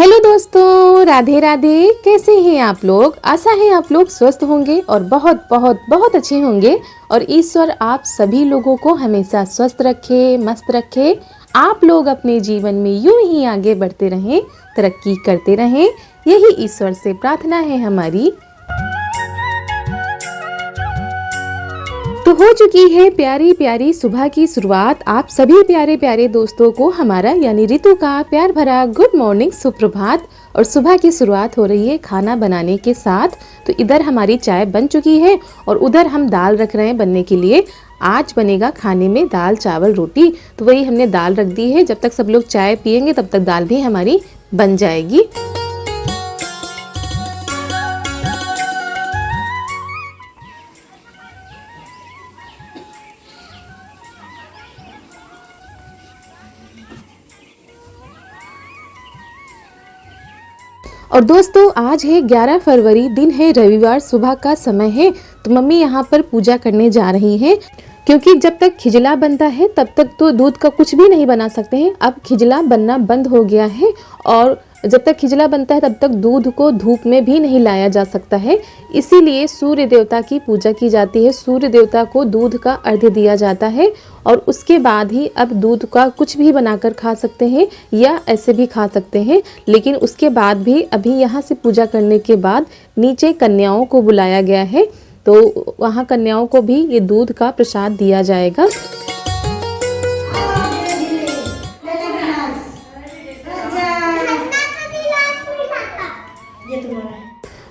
Hello दोस्तों, राधे राधे। कैसे हैं आप लोग? आशा है आप लोग स्वस्थ होंगे और बहुत बहुत बहुत अच्छे होंगे। और ईश्वर आप सभी लोगों को हमेशा स्वस्थ रखे, मस्त रखे। आप लोग अपने जीवन में यूं ही आगे बढ़ते रहें, तरक्की करते रहें, यही ईश्वर से प्रार्थना है हमारी। तो हो चुकी है प्यारी प्यारी सुबह की शुरुआत। आप सभी प्यारे प्यारे दोस्तों को हमारा यानी ऋतु का प्यार भरा गुड मॉर्निंग, सुप्रभात। और सुबह की शुरुआत हो रही है खाना बनाने के साथ। तो इधर हमारी चाय बन चुकी है और उधर हम दाल रख रहे हैं बनने के लिए। आज बनेगा खाने में दाल चावल रोटी। तो वही हमने दाल रख दी है। जब तक सब लोग चाय पियेंगे तब तक दाल भी हमारी बन जाएगी। और दोस्तों आज है 11 फरवरी, दिन है रविवार, सुबह का समय है। तो मम्मी यहाँ पर पूजा करने जा रही हैं, क्योंकि जब तक खिजला बनता है तब तक तो दूध का कुछ भी नहीं बना सकते हैं। अब खिजला बनना बंद हो गया है और जब तक खिजला बनता है तब तक दूध को धूप में भी नहीं लाया जा सकता है। इसीलिए सूर्य देवता की पूजा की जाती है। सूर्य देवता को दूध का अर्घ्य दिया जाता है और उसके बाद ही अब दूध का कुछ भी बनाकर खा सकते हैं या ऐसे भी खा सकते हैं। लेकिन उसके बाद भी अभी यहाँ से पूजा करने के बाद नीचे कन्याओं को बुलाया गया है, तो वहाँ कन्याओं को भी ये दूध का प्रसाद दिया जाएगा।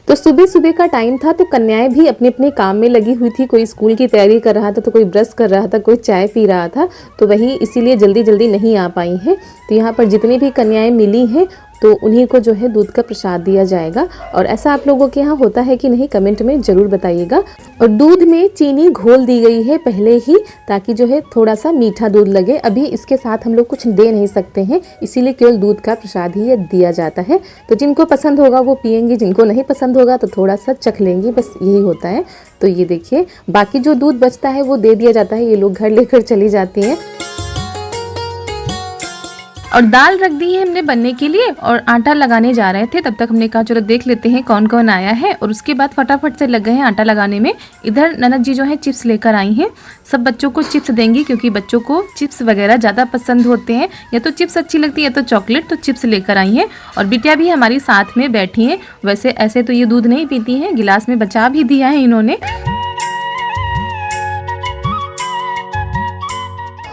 तो सुबह सुबह का टाइम था, तो कन्याएं भी अपने अपने काम में लगी हुई थी। कोई स्कूल की तैयारी कर रहा था, तो कोई ब्रश कर रहा था, कोई चाय पी रहा था। तो वही इसीलिए जल्दी जल्दी नहीं आ पाई हैं। तो यहाँ पर जितनी भी कन्याएं मिली हैं तो उन्हीं को जो है दूध का प्रसाद दिया जाएगा। और ऐसा आप लोगों के यहाँ होता है कि नहीं, कमेंट में ज़रूर बताइएगा। और दूध में चीनी घोल दी गई है पहले ही, ताकि जो है थोड़ा सा मीठा दूध लगे। अभी इसके साथ हम लोग कुछ दे नहीं सकते हैं, इसीलिए केवल दूध का प्रसाद ही दिया जाता है। तो जिनको पसंद होगा वो पियेंगे, जिनको नहीं पसंद होगा तो थोड़ा सा चख लेंगे, बस यही होता है। तो ये देखिए, बाकी जो दूध बचता है वो दे दिया जाता है। ये लोग घर लेकर चली जाती हैं। और दाल रख दी है हमने बनने के लिए और आटा लगाने जा रहे थे। तब तक हमने कहा चलो देख लेते हैं कौन कौन आया है। और उसके बाद फटाफट से लग गए हैं आटा लगाने में। इधर ननद जी जो है चिप्स लेकर आई हैं। सब बच्चों को चिप्स देंगी, क्योंकि बच्चों को चिप्स वगैरह ज़्यादा पसंद होते हैं। या तो चिप्स अच्छी लगती है या तो चॉकलेट, तो चिप्स लेकर आई हैं। और बिटिया भी हमारी साथ में बैठी हैं। वैसे ऐसे तो ये दूध नहीं पीती हैं, गिलास में बचा भी दिया है इन्होंने।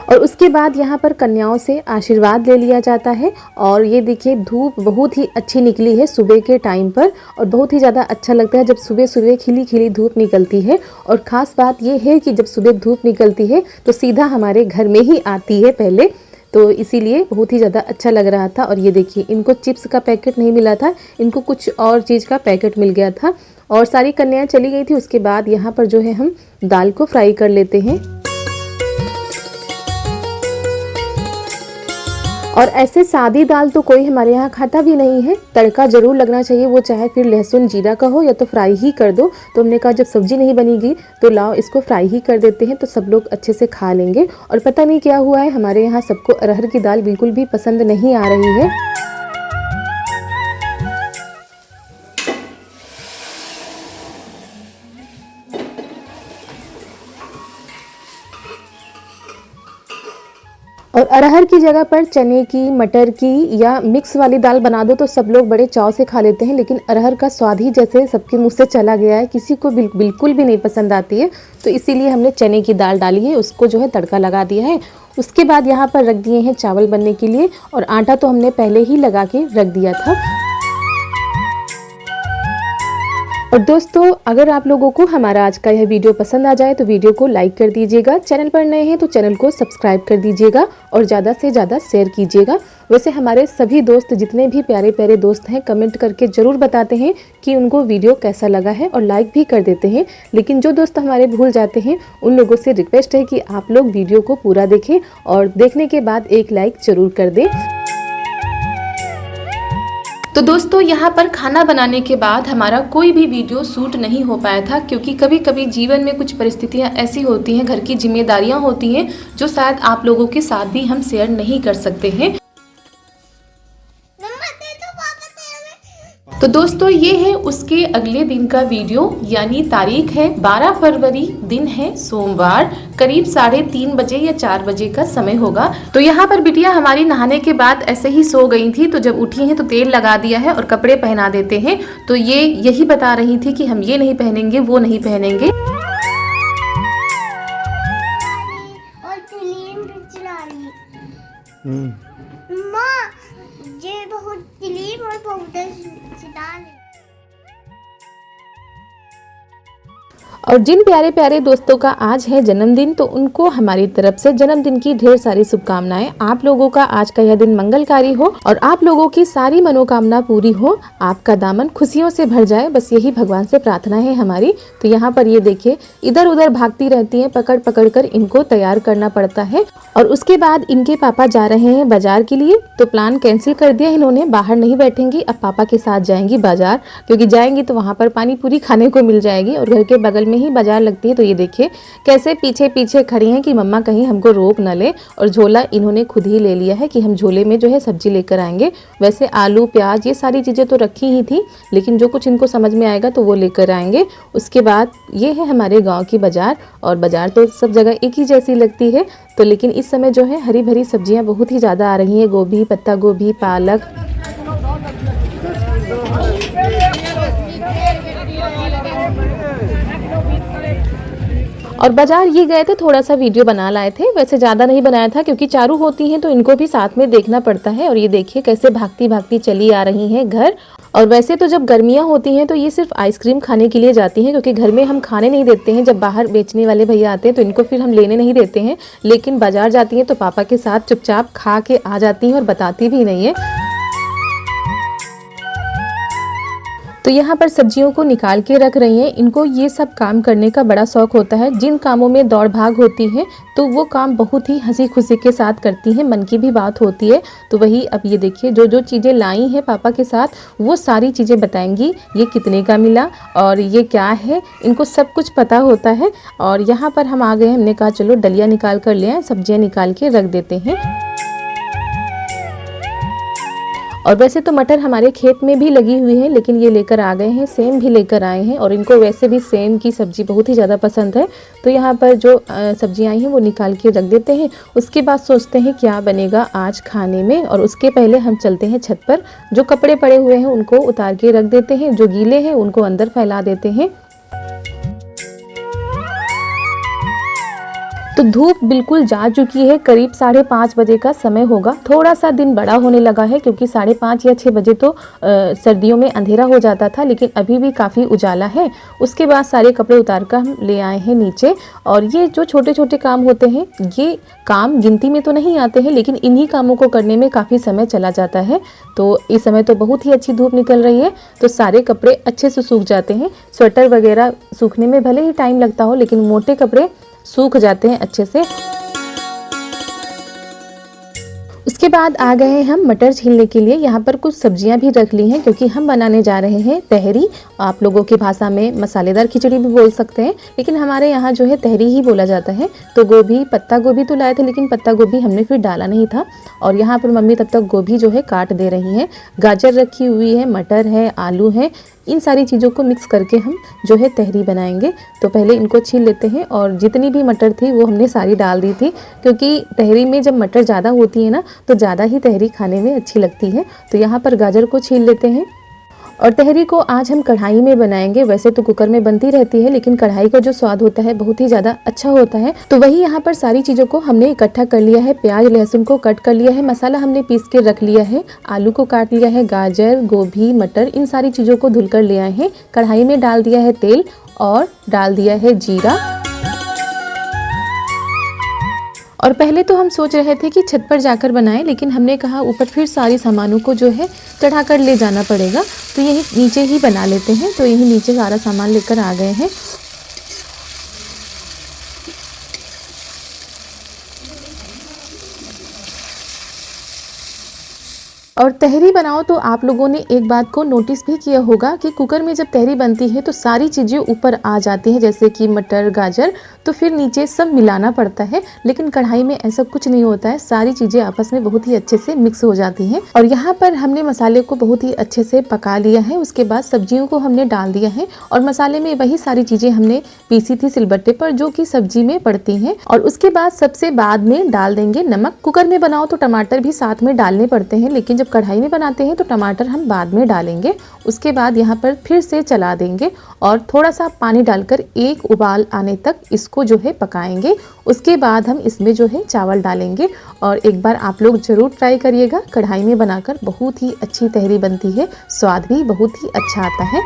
और उसके बाद यहाँ पर कन्याओं से आशीर्वाद ले लिया जाता है। और ये देखिए, धूप बहुत ही अच्छी निकली है सुबह के टाइम पर। और बहुत ही ज़्यादा अच्छा लगता है जब सुबह सुबह खिली खिली धूप निकलती है। और ख़ास बात ये है कि जब सुबह धूप निकलती है तो सीधा हमारे घर में ही आती है पहले, तो इसीलिए बहुत ही ज़्यादा अच्छा लग रहा था। और ये देखिए, इनको चिप्स का पैकेट नहीं मिला था, इनको कुछ और चीज़ का पैकेट मिल गया था। और सारी कन्याएँ चली गई थी। उसके बाद यहाँ पर जो है हम दाल को फ्राई कर लेते हैं। और ऐसे सादी दाल तो कोई हमारे यहाँ खाता भी नहीं है, तड़का जरूर लगना चाहिए। वो चाहे फिर लहसुन जीरा का हो या तो फ्राई ही कर दो। तो हमने कहा जब सब्जी नहीं बनेगी तो लाओ इसको फ्राई ही कर देते हैं, तो सब लोग अच्छे से खा लेंगे। और पता नहीं क्या हुआ है, हमारे यहाँ सबको अरहर की दाल बिल्कुल भी पसंद नहीं आ रही है। और अरहर की जगह पर चने की, मटर की या मिक्स वाली दाल बना दो तो सब लोग बड़े चाव से खा लेते हैं। लेकिन अरहर का स्वाद ही जैसे सबके मुंह से चला गया है, किसी को बिल्कुल भी नहीं पसंद आती है। तो इसीलिए हमने चने की दाल डाली है, उसको जो है तड़का लगा दिया है। उसके बाद यहाँ पर रख दिए हैं चावल बनने के लिए। और आटा तो हमने पहले ही लगा के रख दिया था। और दोस्तों, अगर आप लोगों को हमारा आज का यह वीडियो पसंद आ जाए तो वीडियो को लाइक कर दीजिएगा। चैनल पर नए हैं तो चैनल को सब्सक्राइब कर दीजिएगा और ज़्यादा से ज़्यादा शेयर कीजिएगा। वैसे हमारे सभी दोस्त, जितने भी प्यारे प्यारे दोस्त हैं, कमेंट करके ज़रूर बताते हैं कि उनको वीडियो कैसा लगा है और लाइक भी कर देते हैं। लेकिन जो दोस्त हमारे भूल जाते हैं उन लोगों से रिक्वेस्ट है कि आप लोग वीडियो को पूरा देखें और देखने के बाद एक लाइक ज़रूर कर दें। तो दोस्तों, यहाँ पर खाना बनाने के बाद हमारा कोई भी वीडियो शूट नहीं हो पाया था, क्योंकि कभी कभी जीवन में कुछ परिस्थितियाँ ऐसी होती हैं, घर की जिम्मेदारियाँ होती हैं, जो शायद आप लोगों के साथ भी हम शेयर नहीं कर सकते हैं। मम्मा दे दो वापस तो दोस्तों ये है उसके अगले दिन का वीडियो, यानी तारीख है 12 फरवरी, दिन है सोमवार, करीब 3:30 बजे या 4 बजे का समय होगा। तो यहाँ पर बिटिया हमारी नहाने के बाद ऐसे ही सो गई थी, तो जब उठी हैं तो तेल लगा दिया है और कपड़े पहना देते हैं। तो ये यही बता रही थी कि हम ये नहीं पहनेंगे, वो नहीं पहनेंगे। और क्लीन चला रही माँ, ये बहुत क्लीन और पाउडर चला रही। और जिन प्यारे प्यारे दोस्तों का आज है जन्मदिन, तो उनको हमारी तरफ से जन्मदिन की ढेर सारी शुभकामनाएं। आप लोगों का आज का यह दिन मंगलकारी हो और आप लोगों की सारी मनोकामना पूरी हो, आपका दामन खुशियों से भर जाए, बस यही भगवान से प्रार्थना है हमारी। तो यहाँ पर ये देखिए इधर उधर भागती रहती हैं, पकड़ पकड़ कर इनको तैयार करना पड़ता है। और उसके बाद इनके पापा जा रहे हैं बाजार के लिए, तो प्लान कैंसिल कर दिया इन्होंने, बाहर नहीं बैठेंगी, अब पापा के साथ जाएंगी बाजार, क्योंकि जाएंगी तो वहाँ पर पानी पूरी खाने को मिल जाएगी और घर के बगल में ही बाजार लगती है। तो ये देखिए कैसे पीछे पीछे खड़ी हैं कि मम्मा कहीं हमको रोक न ले, और झोला इन्होंने खुद ही ले लिया है कि हम झोले में जो है सब्जी लेकर आएंगे। वैसे आलू प्याज ये सारी चीज़ें तो रखी ही थी, लेकिन जो कुछ इनको समझ में आएगा तो वो लेकर आएंगे। उसके बाद ये है हमारे गाँव की बाजार, और बाजार तो सब जगह एक ही जैसी लगती है। तो लेकिन इस समय जो है हरी भरी सब्जियां बहुत ही ज़्यादा आ रही हैं, गोभी, पत्ता गोभी, पालक। और बाजार ये गए थे, थोड़ा सा वीडियो बना लाए थे, वैसे ज़्यादा नहीं बनाया था क्योंकि चारू होती हैं तो इनको भी साथ में देखना पड़ता है। और ये देखिए कैसे भागती भागती चली आ रही हैं घर। और वैसे तो जब गर्मियाँ होती हैं तो ये सिर्फ आइसक्रीम खाने के लिए जाती हैं, क्योंकि घर में हम खाने नहीं देते हैं। जब बाहर बेचने वाले भैया आते हैं तो इनको फिर हम लेने नहीं देते हैं, लेकिन बाजार जाती हैं तो पापा के साथ चुपचाप खा के आ जाती हैं और बताती भी नहीं है। तो यहाँ पर सब्जियों को निकाल के रख रही हैं। इनको ये सब काम करने का बड़ा शौक होता है। जिन कामों में दौड़ भाग होती है तो वो काम बहुत ही हंसी खुशी के साथ करती हैं, मन की भी बात होती है। तो वही अब ये देखिए जो जो चीज़ें लाई हैं पापा के साथ, वो सारी चीज़ें बताएंगी, ये कितने का मिला और ये क्या है, इनको सब कुछ पता होता है। और यहाँ पर हम आ गए, हमने कहा चलो डलिया निकाल कर ले आए, सब्जियाँ निकाल के रख देते हैं। और वैसे तो मटर हमारे खेत में भी लगी हुई है, लेकिन ये लेकर आ गए हैं, सेम भी लेकर आए हैं, और इनको वैसे भी सेम की सब्ज़ी बहुत ही ज़्यादा पसंद है। तो यहाँ पर जो सब्जियाँ आई हैं वो निकाल के रख देते हैं। उसके बाद सोचते हैं क्या बनेगा आज खाने में, और उसके पहले हम चलते हैं छत पर। जो कपड़े पड़े हुए हैं उनको उतार के रख देते हैं, जो गीले हैं उनको अंदर फैला देते हैं। तो धूप बिल्कुल जा चुकी है, करीब 5:30 बजे का समय होगा। थोड़ा सा दिन बड़ा होने लगा है क्योंकि 5:30 या 6 बजे तो सर्दियों में अंधेरा हो जाता था, लेकिन अभी भी काफ़ी उजाला है। उसके बाद सारे कपड़े उतार कर हम ले आए हैं नीचे। और ये जो छोटे छोटे काम होते हैं, ये काम गिनती में तो नहीं आते हैं, लेकिन इन्हीं कामों को करने में काफ़ी समय चला जाता है। तो इस समय तो बहुत ही अच्छी धूप निकल रही है, तो सारे कपड़े अच्छे से सूख जाते हैं। स्वेटर वगैरह सूखने में भले ही टाइम लगता हो, लेकिन मोटे कपड़े सूख जाते हैं अच्छे से। उसके बाद आ गए हैं हम मटर छीलने के लिए। यहाँ पर कुछ सब्जियां भी रख ली हैं क्योंकि हम बनाने जा रहे हैं तहरी। आप लोगों की भाषा में मसालेदार खिचड़ी भी बोल सकते हैं, लेकिन हमारे यहाँ जो है तहरी ही बोला जाता है। तो गोभी, पत्ता गोभी तो लाए थे, लेकिन पत्ता गोभी हमने फिर डाला नहीं था। और यहाँ पर मम्मी तब तक गोभी जो है काट दे रही हैं। गाजर रखी हुई है, मटर है, आलू है, इन सारी चीज़ों को मिक्स करके हम जो है तहरी बनाएंगे। तो पहले इनको छील लेते हैं, और जितनी भी मटर थी वो हमने सारी डाल दी थी, क्योंकि तहरी में जब मटर ज़्यादा होती है ना तो ज़्यादा ही तहरी खाने में अच्छी लगती है। तो यहाँ पर गाजर को छील लेते हैं। और तहरी को आज हम कढ़ाई में बनाएंगे। वैसे तो कुकर में बनती रहती है, लेकिन कढ़ाई का जो स्वाद होता है बहुत ही ज़्यादा अच्छा होता है। तो वही यहाँ पर सारी चीज़ों को हमने इकट्ठा कर लिया है। प्याज लहसुन को कट कर लिया है, मसाला हमने पीस के रख लिया है, आलू को काट लिया है, गाजर, गोभी, मटर, इन सारी चीज़ों को धुल कर ले आए हैं। कढ़ाई में डाल दिया है तेल और डाल दिया है जीरा। और पहले तो हम सोच रहे थे कि छत पर जाकर बनाएं, लेकिन हमने कहा ऊपर फिर सारी सामानों को जो है चढ़ाकर ले जाना पड़ेगा, तो यही नीचे ही बना लेते हैं। तो यही नीचे सारा सामान लेकर आ गए हैं। और तहरी बनाओ तो आप लोगों ने एक बात को नोटिस भी किया होगा कि कुकर में जब तहरी बनती है तो सारी चीज़ें ऊपर आ जाती हैं, जैसे कि मटर, गाजर, तो फिर नीचे सब मिलाना पड़ता है। लेकिन कढ़ाई में ऐसा कुछ नहीं होता है, सारी चीज़ें आपस में बहुत ही अच्छे से मिक्स हो जाती हैं। और यहाँ पर हमने मसाले को बहुत ही अच्छे से पका लिया है। उसके बाद सब्जियों को हमने डाल दिया है और मसाले में वही सारी चीज़ें हमने पीसी थी सिलबट्टे पर, जो कि सब्जी में पड़ती हैं। और उसके बाद सबसे बाद में डाल देंगे नमक। कुकर में बनाओ तो टमाटर भी साथ में डालने पड़ते हैं, लेकिन जब कढ़ाई में बनाते हैं तो टमाटर हम बाद में डालेंगे। उसके बाद यहाँ पर फिर से चला देंगे और थोड़ा सा पानी डालकर एक उबाल आने तक इसको जो है पकाएंगे। उसके बाद हम इसमें जो है चावल डालेंगे और एक बार आप लोग ज़रूर ट्राई करिएगा। कढ़ाई में बनाकर बहुत ही अच्छी तहरी बनती है, स्वाद भी बहुत ही अच्छा आता है।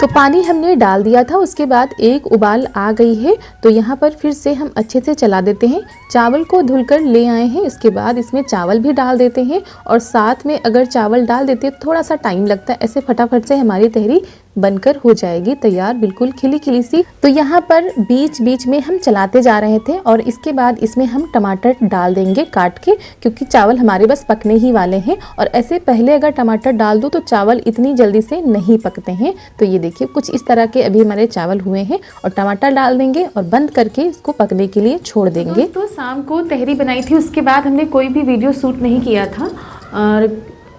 तो पानी हमने डाल दिया था, उसके बाद एक उबाल आ गई है तो यहाँ पर फिर से हम अच्छे से चला देते हैं। चावल को धुलकर ले आए हैं, इसके बाद इसमें चावल भी डाल देते हैं और साथ में अगर चावल डाल देते हैं थोड़ा सा टाइम लगता है, ऐसे फटाफट से हमारी तहरी बनकर हो जाएगी तैयार, बिल्कुल खिली खिली सी। तो यहाँ पर बीच बीच में हम चलाते जा रहे थे और इसके बाद इसमें हम टमाटर डाल देंगे काट के, क्योंकि चावल हमारे बस पकने ही वाले हैं। और ऐसे पहले अगर टमाटर डाल दो तो चावल इतनी जल्दी से नहीं पकते हैं। तो ये देखिए कुछ इस तरह के अभी हमारे चावल हुए हैं और टमाटर डाल देंगे और बंद करके इसको पकने के लिए छोड़ देंगे। तो शाम को तहरी बनाई थी, उसके बाद हमने कोई भी वीडियो शूट नहीं किया था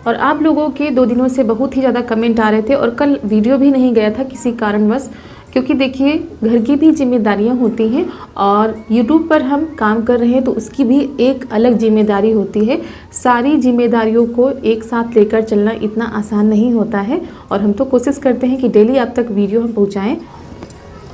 और आप लोगों के 2 दिनों से बहुत ही ज़्यादा कमेंट आ रहे थे और कल वीडियो भी नहीं गया था किसी कारणवश, क्योंकि देखिए घर की भी जिम्मेदारियां होती हैं और YouTube पर हम काम कर रहे हैं तो उसकी भी एक अलग जिम्मेदारी होती है। सारी जिम्मेदारियों को एक साथ लेकर चलना इतना आसान नहीं होता है और हम तो कोशिश करते हैं कि डेली आप तक वीडियो हम पहुँचाएँ।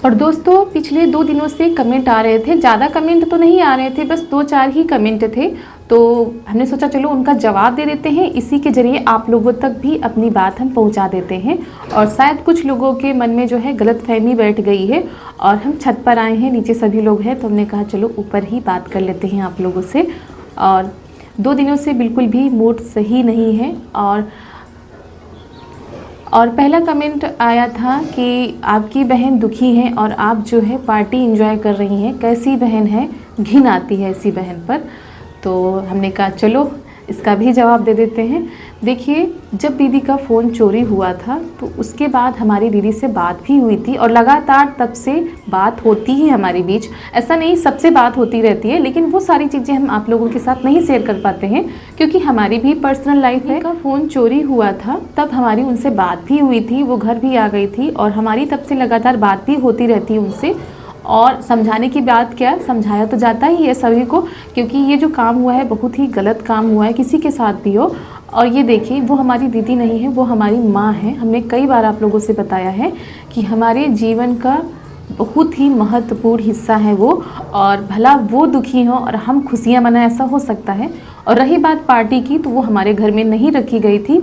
और दोस्तों पिछले 2 दिनों से कमेंट आ रहे थे, ज़्यादा कमेंट तो नहीं आ रहे थे, बस 2-4 ही कमेंट थे। तो हमने सोचा चलो उनका जवाब दे देते हैं, इसी के ज़रिए आप लोगों तक भी अपनी बात हम पहुंचा देते हैं। और शायद कुछ लोगों के मन में जो है गलतफहमी बैठ गई है और हम छत पर आए हैं, नीचे सभी लोग हैं, तो हमने कहा चलो ऊपर ही बात कर लेते हैं आप लोगों से। और 2 दिनों से बिल्कुल भी मूड सही नहीं है। और पहला कमेंट आया था कि आपकी बहन दुखी है और आप जो है पार्टी एंजॉय कर रही हैं, कैसी बहन है, घिन आती है ऐसी बहन पर। तो हमने कहा चलो इसका भी जवाब दे देते हैं। देखिए जब दीदी का फ़ोन चोरी हुआ था तो उसके बाद हमारी दीदी से बात भी हुई थी और लगातार तब से बात होती ही हमारे बीच। ऐसा नहीं सबसे बात होती रहती है, लेकिन वो सारी चीज़ें हम आप लोगों के साथ नहीं शेयर कर पाते हैं क्योंकि हमारी भी पर्सनल लाइफ है। का फ़ोन चोरी हुआ था तब हमारी उनसे बात भी हुई थी, वो घर भी आ गई थी और हमारी तब से लगातार बात भी होती रहती है उनसे। और समझाने की बात क्या, समझाया तो जाता ही है सभी को, क्योंकि ये जो काम हुआ है बहुत ही गलत काम हुआ है, किसी के साथ भी हो। और ये देखिए वो हमारी दीदी नहीं है, वो हमारी माँ है। हमने कई बार आप लोगों से बताया है कि हमारे जीवन का बहुत ही महत्वपूर्ण हिस्सा है वो, और भला वो दुखी हो और हम खुशियाँ मनाएं, ऐसा हो सकता है। और रही बात पार्टी की, तो वो हमारे घर में नहीं रखी गई थी,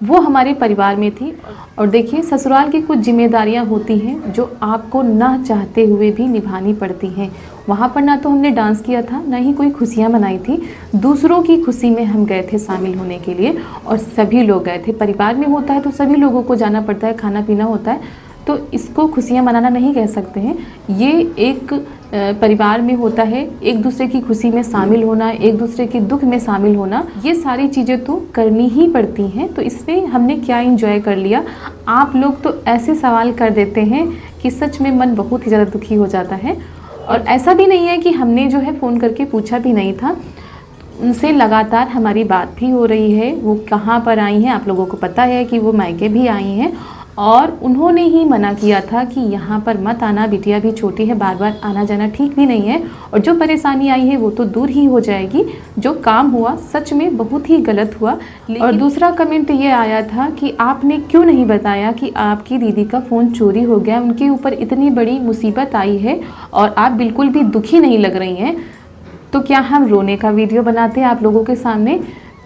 वो हमारे परिवार में थी। और देखिए ससुराल की कुछ जिम्मेदारियां होती हैं जो आपको ना चाहते हुए भी निभानी पड़ती हैं। वहाँ पर ना तो हमने डांस किया था, ना ही कोई खुशियाँ मनाई थी, दूसरों की खुशी में हम गए थे शामिल होने के लिए और सभी लोग गए थे। परिवार में होता है तो सभी लोगों को जाना पड़ता है, खाना पीना होता है, तो इसको खुशियाँ मनाना नहीं कह सकते हैं। ये एक परिवार में होता है, एक दूसरे की खुशी में शामिल होना, एक दूसरे के दुख में शामिल होना, ये सारी चीज़ें तो करनी ही पड़ती हैं। तो इसमें हमने क्या एंजॉय कर लिया। आप लोग तो ऐसे सवाल कर देते हैं कि सच में मन बहुत ही ज़्यादा दुखी हो जाता है। और ऐसा भी नहीं है कि हमने जो है फ़ोन करके पूछा भी नहीं था, उनसे लगातार हमारी बात भी हो रही है। वो कहाँ पर आई हैं, आप लोगों को पता है कि वो मायके भी आई हैं और उन्होंने ही मना किया था कि यहाँ पर मत आना, बिटिया भी छोटी है, बार बार आना जाना ठीक भी नहीं है और जो परेशानी आई है वो तो दूर ही हो जाएगी। जो काम हुआ सच में बहुत ही गलत हुआ। और दूसरा कमेंट ये आया था कि आपने क्यों नहीं बताया कि आपकी दीदी का फ़ोन चोरी हो गया, उनके ऊपर इतनी बड़ी मुसीबत आई है और आप बिल्कुल भी दुखी नहीं लग रही हैं। तो क्या हम रोने का वीडियो बनाते हैं आप लोगों के सामने?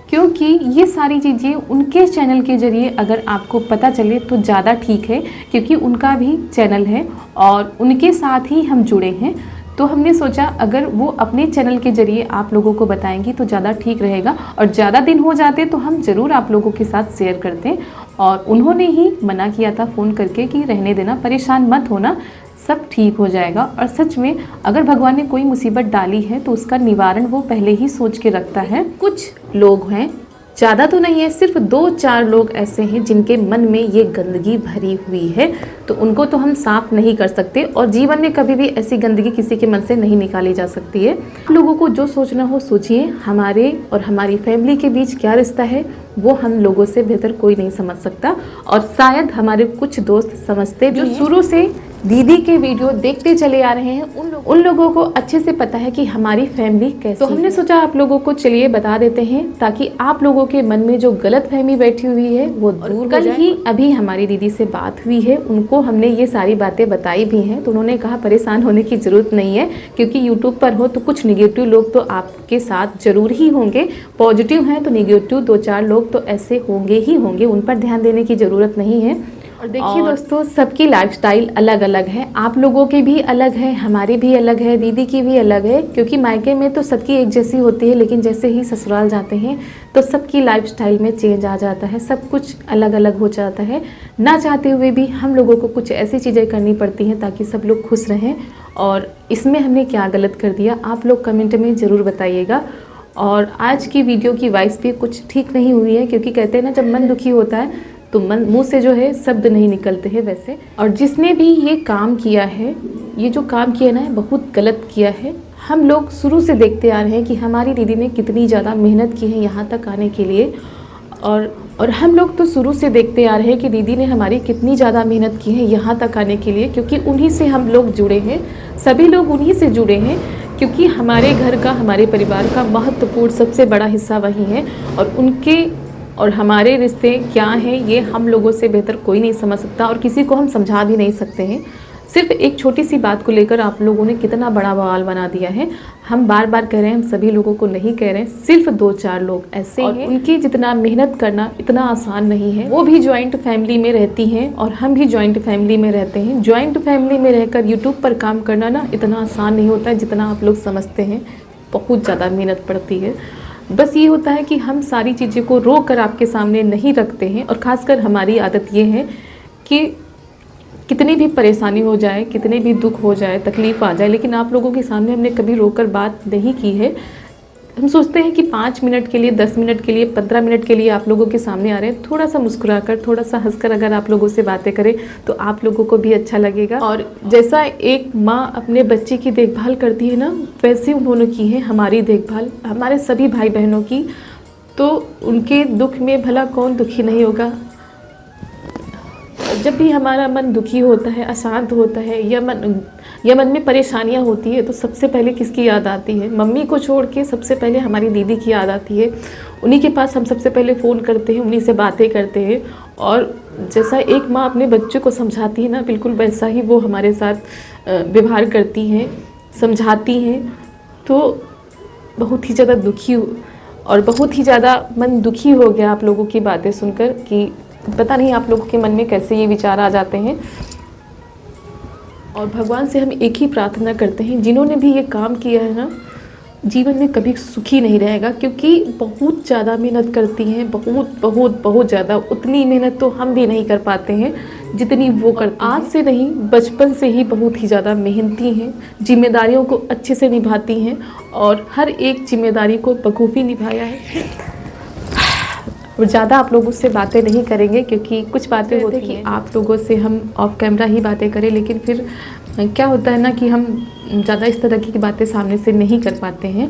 क्योंकि ये सारी चीज़ें उनके चैनल के ज़रिए अगर आपको पता चले तो ज़्यादा ठीक है, क्योंकि उनका भी चैनल है और उनके साथ ही हम जुड़े हैं। तो हमने सोचा अगर वो अपने चैनल के ज़रिए आप लोगों को बताएंगी तो ज़्यादा ठीक रहेगा और ज़्यादा दिन हो जाते तो हम ज़रूर आप लोगों के साथ शेयर करते। और उन्होंने ही मना किया था फ़ोन करके कि रहने देना, परेशान मत होना, सब ठीक हो जाएगा। और सच में अगर भगवान ने कोई मुसीबत डाली है तो उसका निवारण वो पहले ही सोच के रखता है। कुछ लोग हैं, ज़्यादा तो नहीं है, सिर्फ 2-4 लोग ऐसे हैं जिनके मन में ये गंदगी भरी हुई है, तो उनको तो हम साफ नहीं कर सकते और जीवन में कभी भी ऐसी गंदगी किसी के मन से नहीं निकाली जा सकती है। लोगों को जो सोचना हो सोचिए। हमारे और हमारी फैमिली के बीच क्या रिश्ता है वो हम लोगों से बेहतर कोई नहीं समझ सकता, और शायद हमारे कुछ दोस्त समझते जो शुरू से दीदी के वीडियो देखते चले आ रहे हैं उन लोगों को अच्छे से पता है कि हमारी फैमिली कैसी है। तो हमने सोचा आप लोगों को चलिए बता देते हैं ताकि आप लोगों के मन में जो गलत फहमी बैठी हुई है वो दूर हो जाए। कल ही अभी हमारी दीदी से बात हुई है, उनको हमने ये सारी बातें बताई भी हैं, तो उन्होंने कहा परेशान होने की ज़रूरत नहीं है, क्योंकि यूट्यूब पर हो तो कुछ निगेटिव लोग तो आपके साथ ज़रूर ही होंगे। पॉजिटिव हैं तो निगेटिव 2-4 लोग तो ऐसे होंगे ही होंगे, उन पर ध्यान देने की ज़रूरत नहीं है। और देखिए दोस्तों, सबकी लाइफस्टाइल अलग अलग है, आप लोगों की भी अलग है, हमारी भी अलग है, दीदी की भी अलग है, क्योंकि मायके में तो सबकी एक जैसी होती है, लेकिन जैसे ही ससुराल जाते हैं तो सबकी लाइफस्टाइल में चेंज आ जाता है, सब कुछ अलग अलग हो जाता है। ना चाहते हुए भी हम लोगों को कुछ ऐसी चीज़ें करनी पड़ती हैं ताकि सब लोग खुश रहें। और इसमें हमने क्या गलत कर दिया आप लोग कमेंट में ज़रूर बताइएगा। और आज की वीडियो की वॉइस भी कुछ ठीक नहीं हुई है, क्योंकि कहते हैं ना जब मन दुखी होता है तो मुंह से जो है शब्द नहीं निकलते हैं वैसे। और जिसने भी ये काम किया है, ये जो काम किया ना बहुत गलत किया है। हम लोग शुरू से देखते आ रहे हैं कि हमारी दीदी ने कितनी ज़्यादा मेहनत की है यहाँ तक आने के लिए, और हम लोग तो शुरू से देखते आ रहे हैं कि दीदी ने हमारी कितनी ज़्यादा मेहनत की है यहाँ तक आने के लिए, क्योंकि उन्हीं से हम लोग जुड़े हैं, सभी लोग उन्हीं से जुड़े हैं, क्योंकि हमारे घर का, हमारे परिवार का महत्वपूर्ण सबसे बड़ा हिस्सा वही है। और उनके और हमारे रिश्ते क्या हैं ये हम लोगों से बेहतर कोई नहीं समझ सकता, और किसी को हम समझा भी नहीं सकते हैं। सिर्फ एक छोटी सी बात को लेकर आप लोगों ने कितना बड़ा बवाल बना दिया है। हम बार बार कह रहे हैं, हम सभी लोगों को नहीं कह रहे हैं, सिर्फ 2-4 लोग ऐसे हैं। उनकी जितना मेहनत करना इतना आसान नहीं है। वो भी जॉइंट फैमिली में रहती हैं और हम भी जॉइंट फैमिली में रहते हैं। जॉइंट फैमिली में रहकर यूट्यूब पर काम करना ना इतना आसान नहीं होता है जितना आप लोग समझते हैं, बहुत ज़्यादा मेहनत पड़ती है। बस ये होता है कि हम सारी चीज़ें को रोक कर आपके सामने नहीं रखते हैं, और ख़ासकर हमारी आदत ये है कि कितनी भी परेशानी हो जाए, कितने भी दुख हो जाए, तकलीफ़ आ जाए, लेकिन आप लोगों के सामने हमने कभी रोक कर बात नहीं की है। हम सोचते हैं कि 5 मिनट के लिए, 10 मिनट के लिए, 15 मिनट के लिए आप लोगों के सामने आ रहे हैं, थोड़ा सा मुस्कुराकर, थोड़ा सा हंसकर अगर आप लोगों से बातें करें तो आप लोगों को भी अच्छा लगेगा। और जैसा एक माँ अपने बच्चे की देखभाल करती है ना, वैसे उन्होंने की है हमारी देखभाल, हमारे सभी भाई बहनों की। तो उनके दुख में भला कौन दुखी नहीं होगा। जब भी हमारा मन दुखी होता है, अशांत होता है, या मन में परेशानियां होती है, तो सबसे पहले किसकी याद आती है? मम्मी को छोड़ के सबसे पहले हमारी दीदी की याद आती है। उन्हीं के पास हम सबसे पहले फ़ोन करते हैं, उन्हीं से बातें करते हैं। और जैसा एक माँ अपने बच्चों को समझाती है ना, बिल्कुल वैसा ही वो हमारे साथ व्यवहार करती हैं, समझाती हैं। तो बहुत ही ज़्यादा दुखी और बहुत ही ज़्यादा मन दुखी हो गया आप लोगों की बातें सुनकर, कि पता नहीं आप लोगों के मन में कैसे ये विचार आ जाते हैं। और भगवान से हम एक ही प्रार्थना करते हैं, जिन्होंने भी ये काम किया है ना, जीवन में कभी सुखी नहीं रहेगा, क्योंकि बहुत ज़्यादा मेहनत करती हैं, बहुत ज़्यादा। उतनी मेहनत तो हम भी नहीं कर पाते हैं जितनी वो करती हैं। आज से नहीं, बचपन से ही बहुत ही ज़्यादा मेहनती हैं, जिम्मेदारियों को अच्छे से निभाती हैं, और हर एक जिम्मेदारी को बखूबी निभाया है। और ज़्यादा आप लोगों से बातें नहीं करेंगे, क्योंकि कुछ बातें होती हैं कि आप लोगों से हम ऑफ कैमरा ही बातें करें, लेकिन फिर क्या होता है ना कि हम ज़्यादा इस तरह की बातें सामने से नहीं कर पाते हैं।